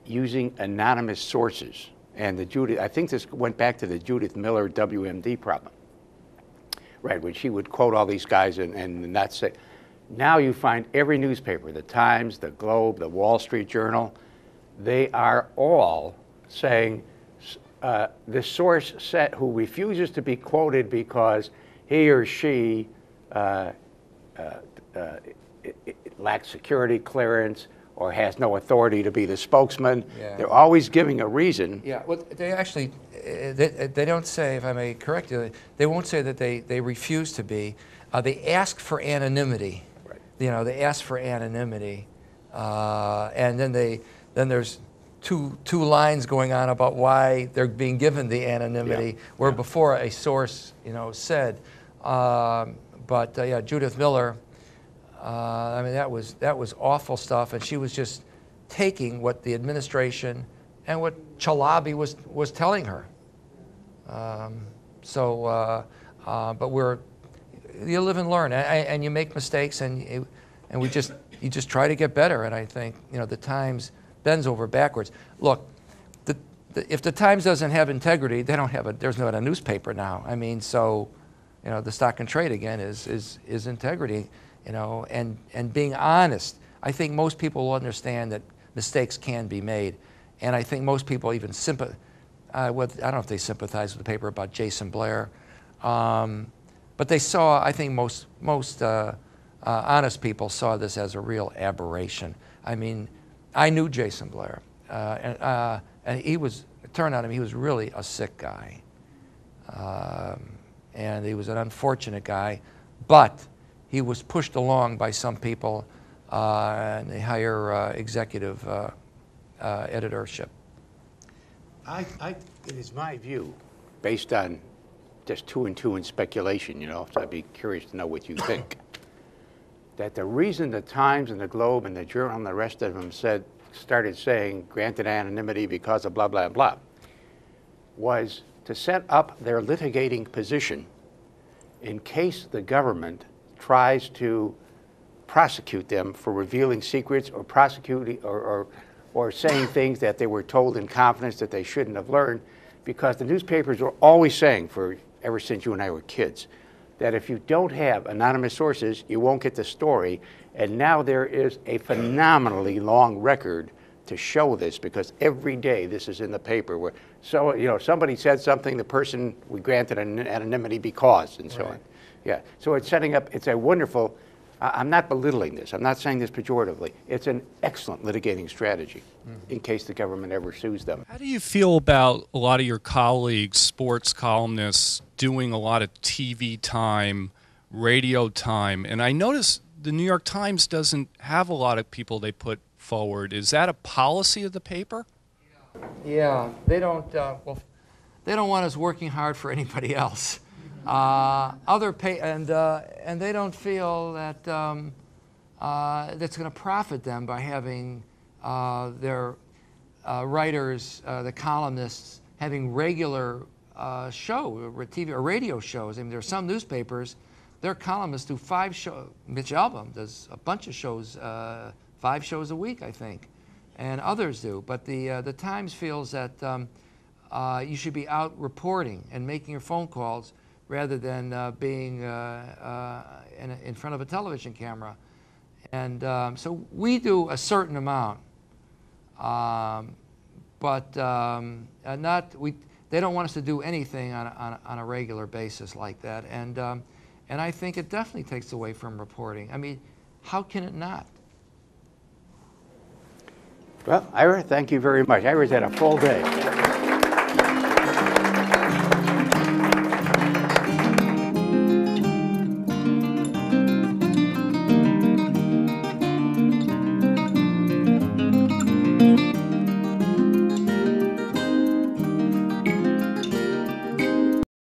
using anonymous sources, and I think this went back to the Judith Miller WMD problem, right, when she would quote all these guys and not say. Now you find every newspaper, the Times, the Globe, the Wall Street Journal, they are all saying the source set who refuses to be quoted because he or she lacks security clearance or has no authority to be the spokesman. Yeah. They're always giving a reason. Yeah, well, they actually, they don't say, if I may correct you, they won't say that they refuse to be. They ask for anonymity. Right. You know, they ask for anonymity, and then there's two lines going on about why they're being given the anonymity, Yeah. where before a source, you know, said. Yeah, Judith Miller. I mean, that was awful stuff, and she was just taking what the administration and what Chalabi was telling her. But you live and learn, and you make mistakes, and you just try to get better. And I think, you know, the Times bends over backwards. Look, if the Times doesn't have integrity, there's not a newspaper now. I mean, so, you know, the stock and trade again is integrity. You know, and being honest. I think most people will understand that mistakes can be made, and I think most people even I don't know if they sympathize with the paper about Jason Blair, but they saw. I think most honest people saw this as a real aberration. I mean, I knew Jason Blair, and he was. It turned out he was really a sick guy, and he was an unfortunate guy, but he was pushed along by some people in the higher executive editorship. It is my view, based on just 2 and 2 and speculation, you know, so I'd be curious to know what you think, that the reason the Times and the Globe and the Journal and the rest of them started saying granted anonymity because of blah, blah, blah, was to set up their litigating position in case the government tries to prosecute them for revealing secrets or prosecuting or saying things that they were told in confidence that they shouldn't have learned, because the newspapers were always saying, ever since you and I were kids, that if you don't have anonymous sources, you won't get the story. And now there is a phenomenally long record to show this, because every day this is in the paper where somebody said something, the person we granted anonymity because, and so on. Yeah, so it's setting up, it's a wonderful, I'm not belittling this, I'm not saying this pejoratively, it's an excellent litigating strategy in case the government ever sues them. How do you feel about a lot of your colleagues, sports columnists, doing a lot of TV time, radio time? And I notice the New York Times doesn't have a lot of people they put forward. Is that a policy of the paper? Yeah, they don't they don't want us working hard for anybody else. And they don't feel that that's going to profit them by having their writers, the columnists, having regular TV or radio shows. I mean, there are some newspapers, their columnists do 5 shows. Mitch Albom does a bunch of shows, 5 shows a week, I think, and others do. But the Times feels that you should be out reporting and making your phone calls, rather than being in front of a television camera. And so we do a certain amount, but they don't want us to do anything on a regular basis like that. And I think it definitely takes away from reporting. I mean, how can it not? Well, Ira, thank you very much. Ira's had a full day.